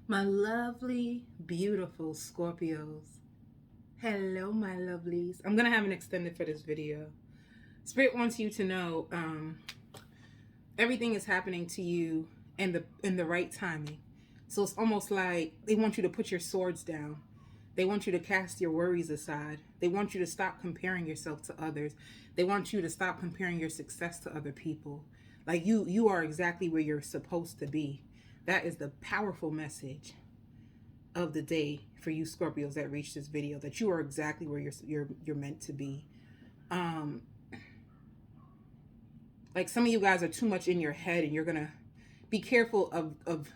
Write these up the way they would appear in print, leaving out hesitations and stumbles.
My lovely, beautiful Scorpios. Hello, my lovelies. I'm going to have an extended for this video. Spirit wants you to know everything is happening to you in the right timing. So it's almost like they want you to put your swords down. They want you to cast your worries aside. They want you to stop comparing yourself to others. They want you to stop comparing your success to other people. Like you are exactly where you're supposed to be. That is the powerful message of the day for you Scorpios that reach this video, that you are exactly where you're meant to be. Um like some of you guys are too much in your head, and you're going to be careful of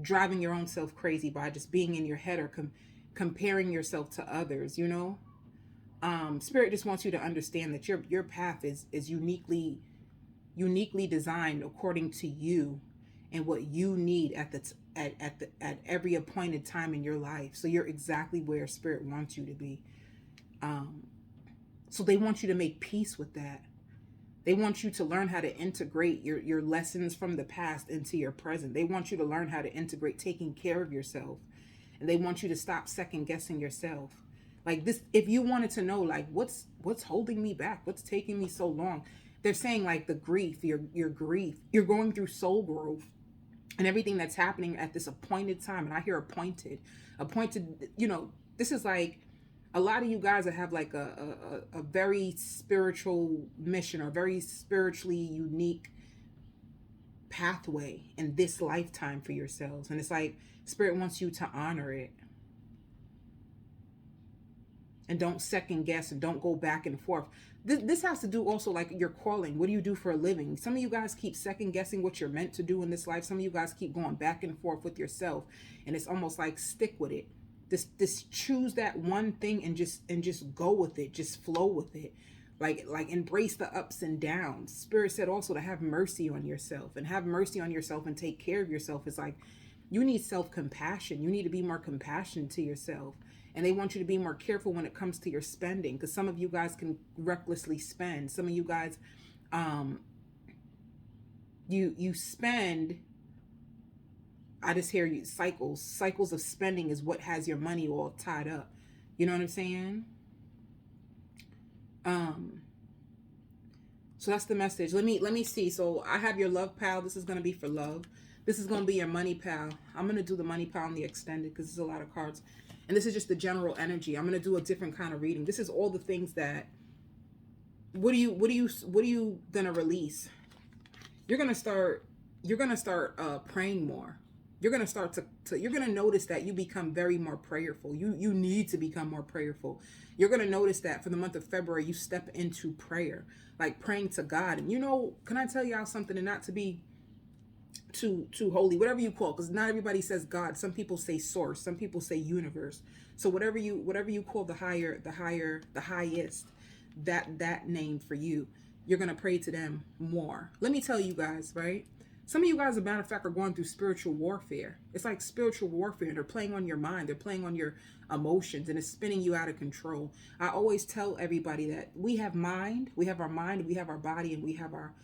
driving your own self crazy by just being in your head or comparing yourself to others, you know? Spirit just wants you to understand that your path is uniquely designed according to you and what you need at every appointed time in your life. So you're exactly where Spirit wants you to be. Um, so they want you to make peace with that. They want you to learn how to integrate your lessons from the past into your present. They want you to learn how to integrate taking care of yourself. And they want you to stop second guessing yourself. Like this, if you wanted to know like what's holding me back, what's taking me so long, they're saying like the grief, your grief, you're going through soul growth and everything that's happening at this appointed time. And I hear appointed, this is like a lot of you guys that have like a very spiritual mission or very spiritually unique pathway in this lifetime for yourselves. And it's like Spirit wants you to honor it. And don't second guess and don't go back and forth. This has to do also like your calling. What do you do for a living? Some of you guys keep second guessing what you're meant to do in this life. Some of you guys keep going back and forth with yourself, and it's almost like stick with it. This choose that one thing and just go with it. Just flow with it. Like embrace the ups and downs. Spirit said also to have mercy on yourself, and have mercy on yourself and take care of yourself. It's like you need self-compassion. You need to be more compassionate to yourself. And they want you to be more careful when it comes to your spending, because some of you guys can recklessly spend. Some of you guys you spend. I just hear you cycles of spending is what has your money all tied up. You know what I'm saying? um so that's the message. Let me see. So I have your love pal. This is going to be for love. This is going to be your money pal. I'm going to do the money pal and the extended because there's a lot of cards. And this is just the general energy. I'm going to do a different kind of reading. This is all the things that what are you going to release? You're going to start praying more. You're going to start to you're going to notice that you become very more prayerful. You need to become more prayerful. You're going to notice that for the month of February you step into prayer, like praying to God. And can I tell y'all something, and not to be too holy, whatever you call, because not everybody says God. Some people say source, some people say universe. So whatever you call the highest, that name for you, you're going to pray to them more. Let me tell you guys, right? Some of you guys, as a matter of fact, are going through spiritual warfare. It's like spiritual warfare, and they're playing on your mind. They're playing on your emotions, and it's spinning you out of control. I always tell everybody that we have our mind, we have our body, and we have our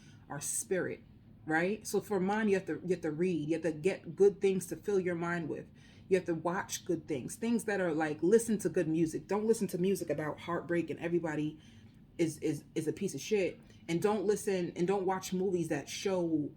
spirit, right? So for mind, you have to read. You have to get good things to fill your mind with. You have to watch good things that are like, listen to good music. Don't listen to music about heartbreak and everybody is a piece of shit. And don't watch movies that show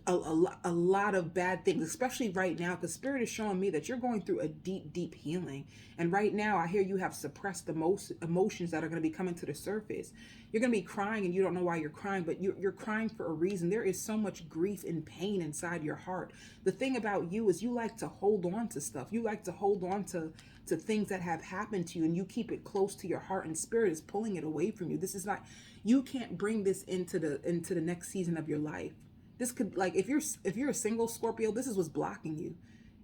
a lot of bad things, especially right now, because Spirit is showing me that you're going through a deep healing. And right now I hear you have suppressed the most emotions that are going to be coming to the surface. You're going to be crying and you don't know why you're crying, but you're crying for a reason. There is so much grief and pain inside your heart. The thing about you is you like to hold on to stuff. You like to hold on to things that have happened to you, and you keep it close to your heart, and Spirit is pulling it away from you. This is not, you can't bring this into the next season of your life. This could, like, if you're a single Scorpio, this is what's blocking you.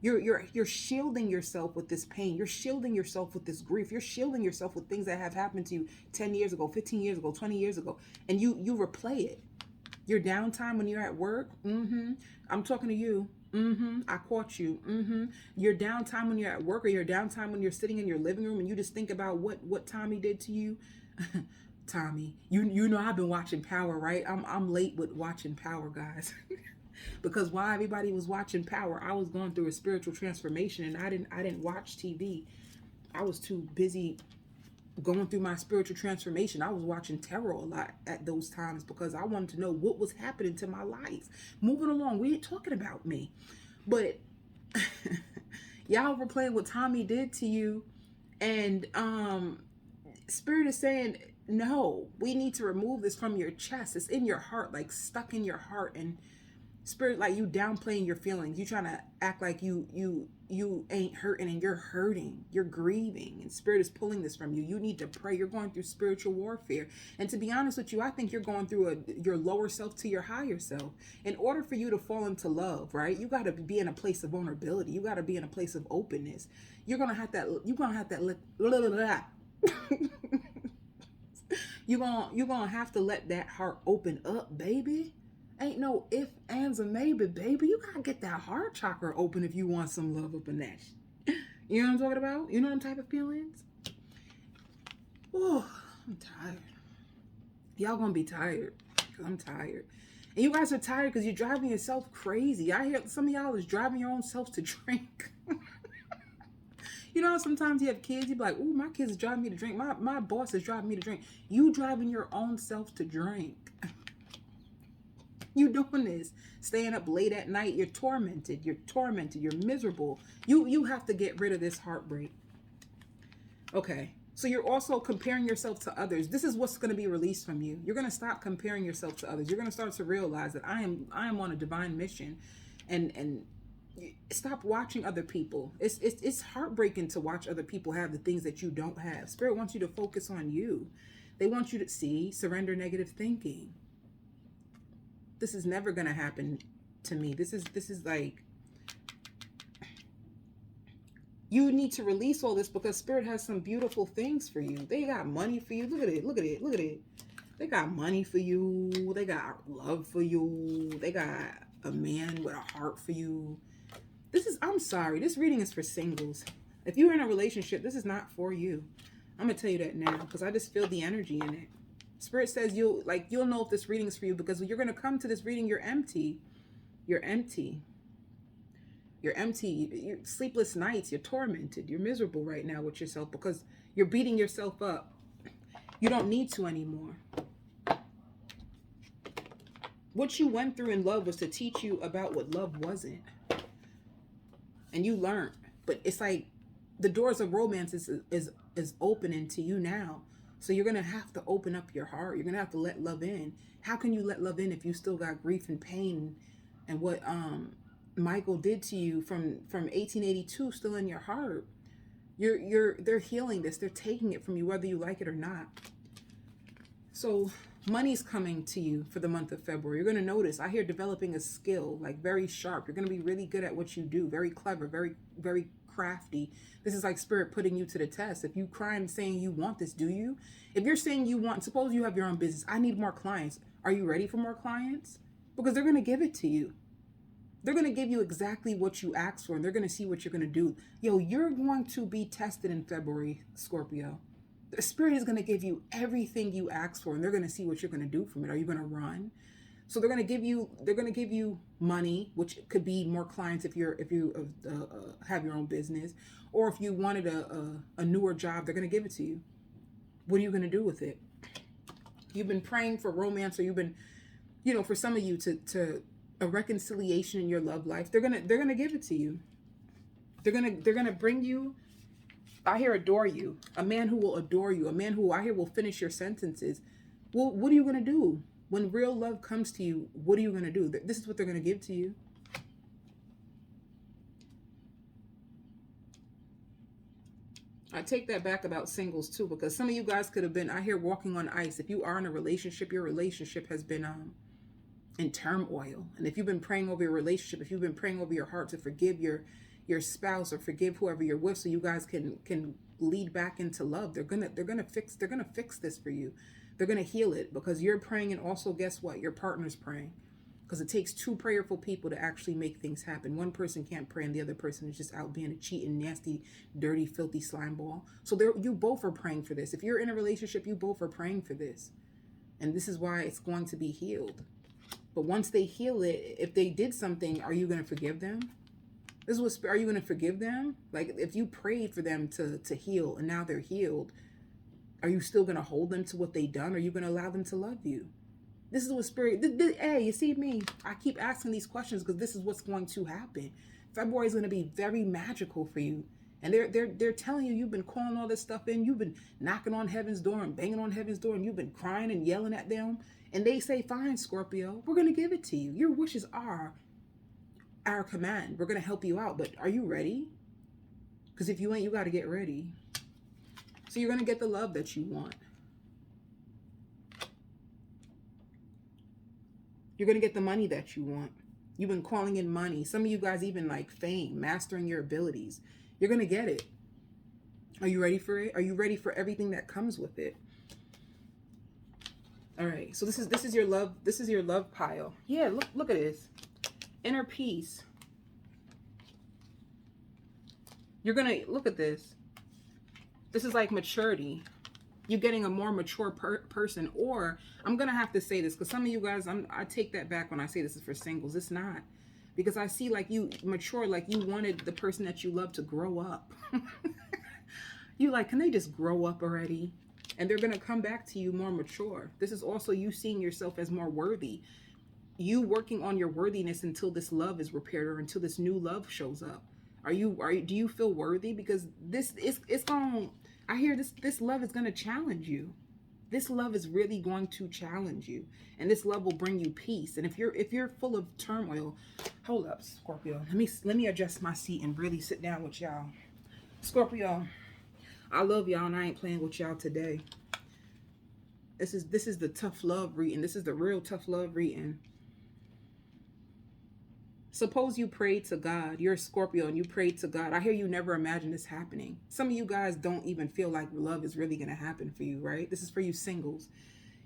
You're shielding yourself with this pain. You're shielding yourself with this grief. You're shielding yourself with things that have happened to you 10 years ago, 15 years ago, 20 years ago, and you replay it. Your downtime when you're at work, I'm talking to you. I caught you. Your downtime when you're at work, or your downtime when you're sitting in your living room and you just think about what Tommy did to you. Tommy, you know I've been watching Power, right? I'm late with watching Power, guys. Because while everybody was watching Power, I was going through a spiritual transformation, and I didn't watch TV. I was too busy going through my spiritual transformation. I was watching tarot a lot at those times because I wanted to know what was happening to my life. Moving along, we ain't talking about me. But y'all were playing what Tommy did to you, and Spirit is saying, no, we need to remove this from your chest. It's in your heart, like stuck in your heart. And Spirit, like you downplaying your feelings. You trying to act like you ain't hurting, and you're hurting. You're grieving, and Spirit is pulling this from you. You need to pray. You're going through spiritual warfare. And to be honest with you, I think you're going through your lower self to your higher self. In order for you to fall into love, right? You got to be in a place of vulnerability. You got to be in a place of openness. You're gonna have that. You're gonna have that. You're gonna have to let that heart open up, baby. Ain't no if, ands, or maybe, baby. You gotta get that heart chakra open if you want some love up in that. You know what I'm talking about? You know them type of feelings? Oh, I'm tired. Y'all gonna be tired. Cause I'm tired. And you guys are tired because you're driving yourself crazy. I hear some of y'all is driving your own selves to drink. You know, sometimes you have kids, you be like, ooh, my kids is driving me to drink. My boss is driving me to drink. You driving your own self to drink. You doing this, staying up late at night. You're tormented. You're miserable. You have to get rid of this heartbreak. Okay. So you're also comparing yourself to others. This is what's going to be released from you. You're going to stop comparing yourself to others. You're going to start to realize that I am on a divine mission, and stop watching other people. It's heartbreaking to watch other people have the things that you don't have. Spirit wants you to focus on you. They want you to surrender negative thinking. This is never going to happen to me. This is like, you need to release all this because Spirit has some beautiful things for you. They got money for you. Look at it. They got money for you. They got love for you. They got a man with a heart for you. I'm sorry, this reading is for singles. If you're in a relationship, this is not for you. I'm going to tell you that now because I just feel the energy in it. Spirit says you'll know if this reading is for you because you're going to come to this reading, you're empty. You're empty. You're sleepless nights. You're tormented. You're miserable right now with yourself because you're beating yourself up. You don't need to anymore. What you went through in love was to teach you about what love wasn't. And you learned. But it's like the doors of romance is opening to you now. So you're going to have to open up your heart. You're going to have to let love in. How can you let love in if you still got grief and pain and what Michael did to you from 1882 still in your heart? They're healing this. They're taking it from you whether you like it or not. So money's coming to you for the month of February. You're going to notice, I hear developing a skill, like very sharp. You're going to be really good at what you do. Very clever, very, very crafty. This is like Spirit putting you to the test. If you cry and saying you want this, do you? If you're saying you want, suppose you have your own business. I need more clients. Are you ready for more clients? Because they're going to give it to you. They're going to give you exactly what you asked for, and they're going to see what you're going to do. Yo, you're going to be tested in February, Scorpio. The Spirit is going to give you everything you asked for, and they're going to see what you're going to do from it. Are you going to run? So they're going to give you money, which could be more clients if you have your own business, or if you wanted a newer job, they're going to give it to you. What are you going to do with it? You've been praying for romance, or you've been, for some of you to a reconciliation in your love life. They're gonna give it to you. They're gonna bring you. I hear adore you. A man who will adore you. A man who I hear will finish your sentences. Well, what are you gonna do when real love comes to you? What are you gonna do? This is what they're gonna give to you. I take that back about singles too, because some of you guys could have been, I hear, walking on ice. If you are in a relationship, your relationship has been in turmoil. And if you've been praying over your relationship, if you've been praying over your heart to forgive your spouse or forgive whoever you're with, so you guys can lead back into love, they're gonna fix this for you. They're gonna heal it because you're praying, and also guess what? Your partner's praying. Because it takes two prayerful people to actually make things happen. One person can't pray and the other person is just out being a cheating, nasty, dirty, filthy slime ball. So you both are praying for this. If you're in a relationship, you both are praying for this. And this is why it's going to be healed. But once they heal it, if they did something, are you going to forgive them? This was, are you going to forgive them? Like if you prayed for them to heal and now they're healed, are you still going to hold them to what they done? Or are you going to allow them to love you? This is what spirit, hey, you see me? I keep asking these questions because this is what's going to happen. February is going to be very magical for you. And they're telling you, you've been calling all this stuff in. You've been knocking on heaven's door and banging on heaven's door, and you've been crying and yelling at them. And they say, fine, Scorpio, we're going to give it to you. Your wishes are our command. We're going to help you out. But are you ready? Because if you ain't, you got to get ready. So you're going to get the love that you want. You're going to get the money that you want. You've been calling in money. Some of you guys even like fame, mastering your abilities. You're going to get it. Are you ready for it? Are you ready for everything that comes with it? All right. So this is your love. This is your love pile. Yeah, look at this. Inner peace. You're going to look at this. This is like maturity. You're getting a more mature person. Or I'm going to have to say this because some of you guys, I take that back when I say this is for singles. It's not. Because I see like you mature, like you wanted the person that you love to grow up. You like, can they just grow up already? And they're going to come back to you more mature. This is also you seeing yourself as more worthy. You working on your worthiness until this love is repaired or until this new love shows up. Do you feel worthy? Because it's going, I hear this love is going to challenge you. This love is really going to challenge you, and this love will bring you peace. And if you're full of turmoil, hold up, Scorpio. Let me adjust my seat and really sit down with y'all. Scorpio, I love y'all, and I ain't playing with y'all today. This is the tough love reading. This is the real tough love reading. Suppose you prayed to God. You're a Scorpio and you prayed to God. I hear you never imagined this happening. Some of you guys don't even feel like love is really going to happen for you, right? This is for you singles.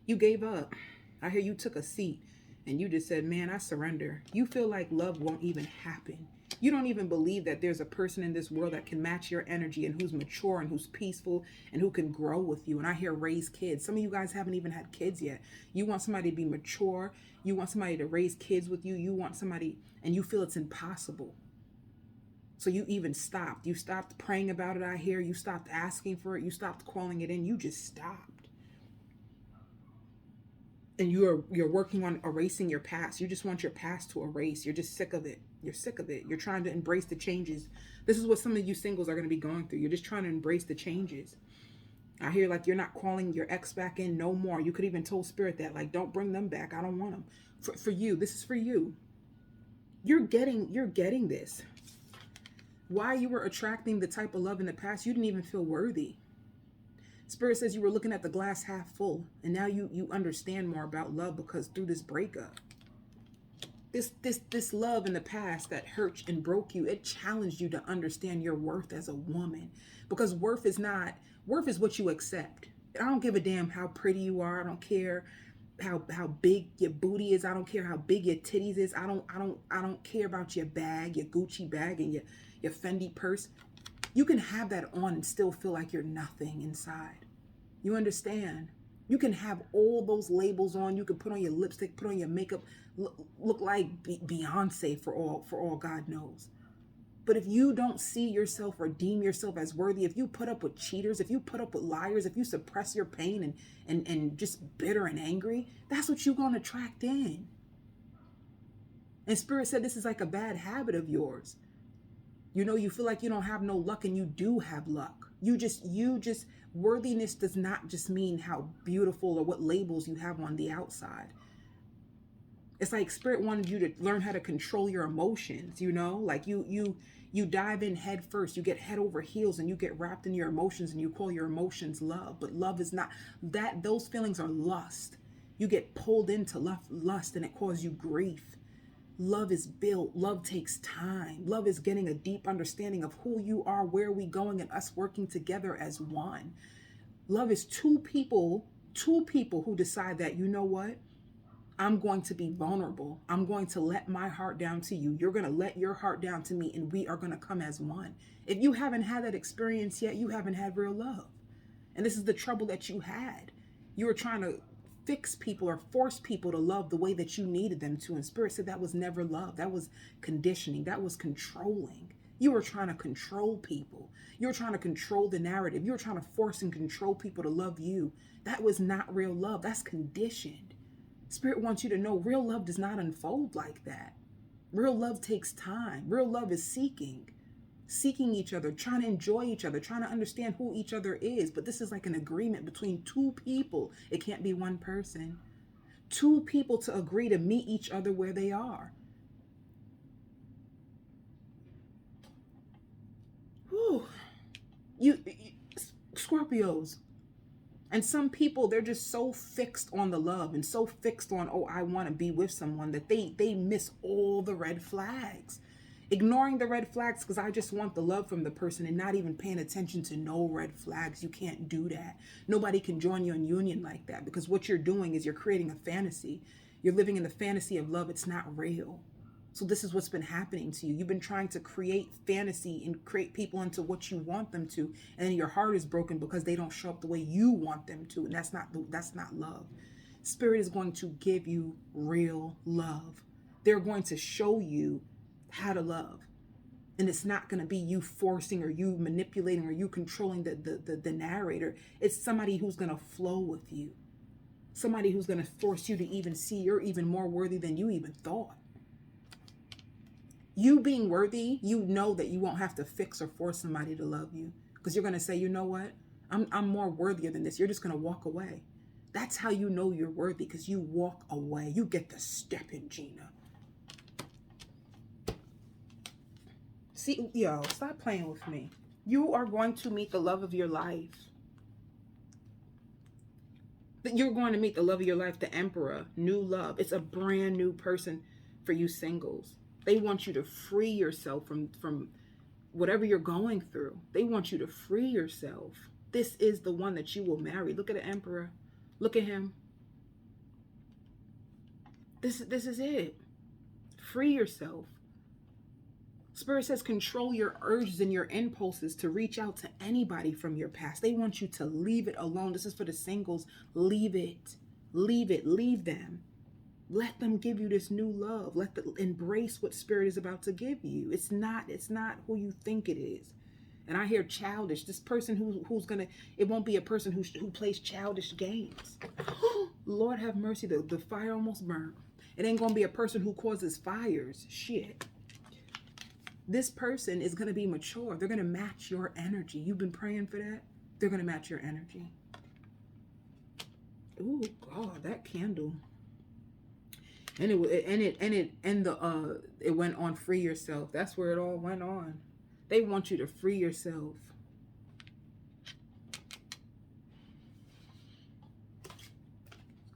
You gave up. I hear you took a seat and you just said, man, I surrender. You feel like love won't even happen. You don't even believe that there's a person in this world that can match your energy and who's mature and who's peaceful and who can grow with you. And I hear raise kids. Some of you guys haven't even had kids yet. You want somebody to be mature. You want somebody to raise kids with you. You want somebody, and you feel it's impossible. So you even stopped. You stopped praying about it, I hear. You stopped asking for it. You stopped calling it in. You just stopped. And you're working on erasing your past. You just want your past to erase. You're just sick of it. You're sick of it. You're trying to embrace the changes. This is what some of you singles are going to be going through. You're just trying to embrace the changes. I hear like you're not calling your ex back in no more. You could even told spirit that, like, don't bring them back. I don't want them. For you, this is for you. You're getting this. Why you were attracting the type of love in the past, you didn't even feel worthy. Spirit says you were looking at the glass half full, and now you understand more about love because through this breakup. This love in the past that hurt and broke you, it challenged you to understand your worth as a woman. Because worth is what you accept. I don't give a damn how pretty you are. I don't care how big your booty is. I don't care how big your titties is. I don't care about your bag, your Gucci bag and your Fendi purse. You can have that on and still feel like you're nothing inside. You understand? You can have all those labels on. You can put on your lipstick, put on your makeup, look like Beyonce for all God knows. But if you don't see yourself or deem yourself as worthy, if you put up with cheaters, if you put up with liars, if you suppress your pain and just bitter and angry, that's what you're going to attract in. And Spirit said this is like a bad habit of yours. You know, you feel like you don't have no luck, and you do have luck. You just worthiness does not just mean how beautiful or what labels you have on the outside. It's like Spirit wanted you to learn how to control your emotions, you know, like you dive in head first, you get head over heels and you get wrapped in your emotions and you call your emotions love. But love is not that. Those feelings are lust. You get pulled into lust and it causes you grief. Love is built. Love takes time. Love is getting a deep understanding of who you are, where we going, and us working together as one. Love is two people who decide that, you know what? I'm going to be vulnerable. I'm going to let my heart down to you. You're going to let your heart down to me, and we are going to come as one. If you haven't had that experience yet, you haven't had real love. And this is the trouble that you had. You were trying to fix people or force people to love the way that you needed them to. And Spirit said that was never love. That was conditioning. That was controlling. You were trying to control people. You were trying to control the narrative. You were trying to force and control people to love you. That was not real love. That's conditioned. Spirit wants you to know real love does not unfold like that. Real love takes time. Real love is seeking each other, trying to enjoy each other, trying to understand who each other is. But this is like an agreement between two people. It can't be one person. Two people to agree to meet each other where they are. Whew. You Scorpios. And some people, they're just so fixed on the love and so fixed on, oh, I want to be with someone, that they miss all the red flags. Ignoring the red flags because I just want the love from the person and not even paying attention to no red flags. You can't do that. Nobody can join you in union like that, because what you're doing is you're creating a fantasy. You're living in the fantasy of love. It's not real. So this is what's been happening to you. You've been trying to create fantasy and create people into what you want them to, and then your heart is broken because they don't show up the way you want them to, and that's not love. Spirit is going to give you real love. They're going to show you how to love, and it's not going to be you forcing or you manipulating or you controlling the narrator. It's somebody who's going to flow with you, somebody who's going to force you to even see you're even more worthy than you even thought. You being worthy, you know that you won't have to fix or force somebody to love you, because you're going to say, you know what, I'm more worthier than this. You're just going to walk away. That's how you know you're worthy, because you walk away. You get the step in, Gina. See, yo, stop playing with me. You are going to meet the love of your life. You're going to meet the love of your life, the Emperor, new love. It's a brand new person for you singles. They want you to free yourself from whatever you're going through. They want you to free yourself. This is the one that you will marry. Look at the Emperor. Look at him. This is it. Free yourself. Spirit says control your urges and your impulses to reach out to anybody from your past. They want you to leave it alone. This is for the singles. Leave it. Leave it. Leave them. Let them give you this new love. Embrace what Spirit is about to give you. It's not who you think it is. And I hear childish. This person who's gonna, it won't be a person who plays childish games. Lord have mercy. The fire almost burned. It ain't gonna be a person who causes fires. Shit. This person is gonna be mature. They're gonna match your energy. You've been praying for that. They're gonna match your energy. Ooh, God, that candle. And it went on free yourself. That's where it all went on. They want you to free yourself.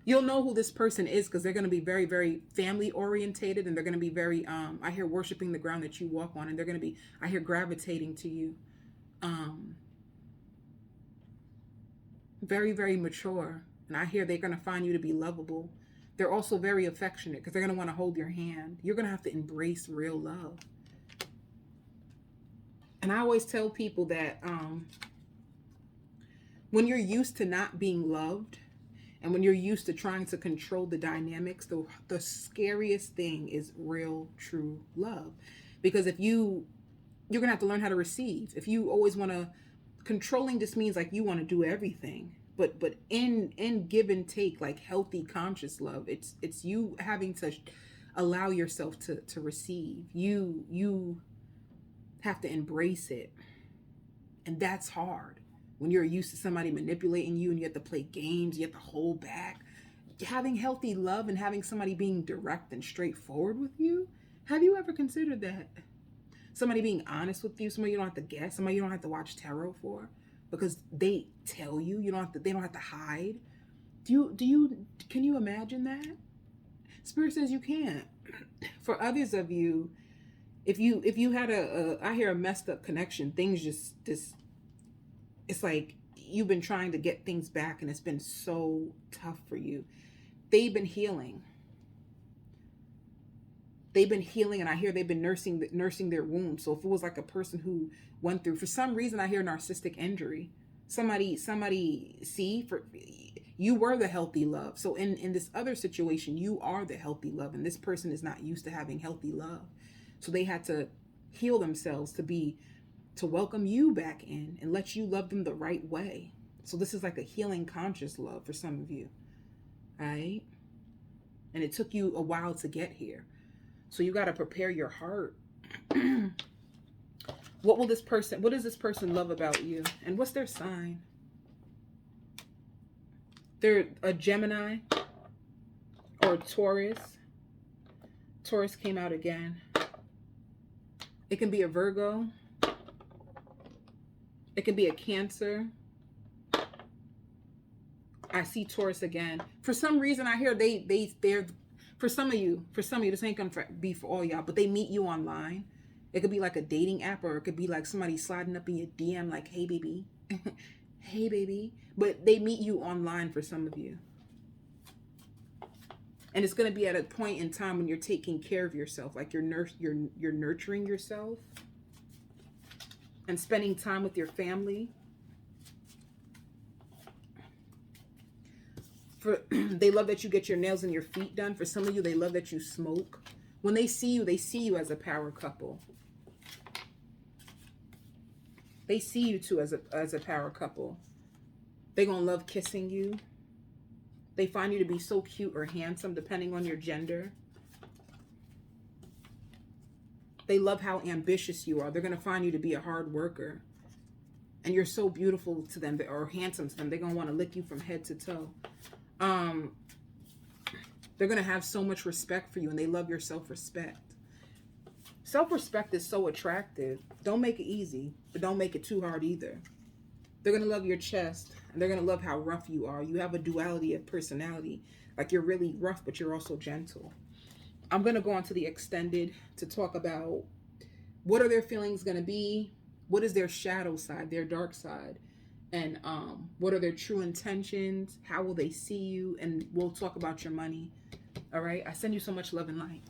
You'll know who this person is because they're going to be very, very family orientated, and they're going to be very, I hear worshiping the ground that you walk on, and they're going to be, I hear gravitating to you. Very, very mature. And I hear they're going to find you to be lovable. They're also very affectionate because they're going to want to hold your hand. You're going to have to embrace real love. And I always tell people that when you're used to not being loved, and when you're used to trying to control the dynamics, the scariest thing is real, true love. Because if you're going to have to learn how to receive. If you always want to, controlling just means like you want to do everything. But in give and take, like healthy, conscious love, it's you having to allow yourself to receive. You have to embrace it. And that's hard. When you're used to somebody manipulating you and you have to play games, you have to hold back. Having healthy love and having somebody being direct and straightforward with you, have you ever considered that? Somebody being honest with you, somebody you don't have to guess, somebody you don't have to watch tarot for, because they tell you, they don't have to hide. Can you imagine that? Spirit says you can't. For others of you, if you had I hear a messed up connection, things just it's like you've been trying to get things back and it's been so tough for you. They've been healing. And I hear they've been nursing their wounds. So if it was like a person who went through, for some reason I hear narcissistic injury. Somebody You were the healthy love. So in this other situation, you are the healthy love, and this person is not used to having healthy love. So they had to heal themselves to welcome you back in and let you love them the right way. So this is like a healing conscious love for some of you, right? And it took you a while to get here. So you got to prepare your heart. What does this person love about you? And what's their sign? They're a Gemini or a Taurus. Taurus came out again. It can be a Virgo. It can be a Cancer. I see Taurus again. For some reason, I hear they're for some of you, this ain't gonna be for all y'all, but they meet you online. It could be like a dating app, or it could be like somebody sliding up in your DM like, hey baby. Hey baby. But they meet you online for some of you. And it's gonna be at a point in time when you're taking care of yourself, like you're nurturing yourself and spending time with your family. They love that you get your nails and your feet done. For some of you, they love that you smoke. When they see you as a power couple. They see you too as a power couple. They're going to love kissing you. They find you to be so cute or handsome, depending on your gender. They love how ambitious you are. They're going to find you to be a hard worker. And you're so beautiful to them, or handsome to them. They're going to want to lick you from head to toe. They're going to have so much respect for you, and they love your self-respect. Self-respect is so attractive. Don't make it easy, but don't make it too hard either. They're going to love your chest, and they're going to love how rough you are. You have a duality of personality. Like, you're really rough, but you're also gentle. I'm going to go on to the extended to talk about what are their feelings going to be, what is their shadow side, their dark side, and what are their true intentions, how will they see you, and we'll talk about your money. All right? I send you so much love and light.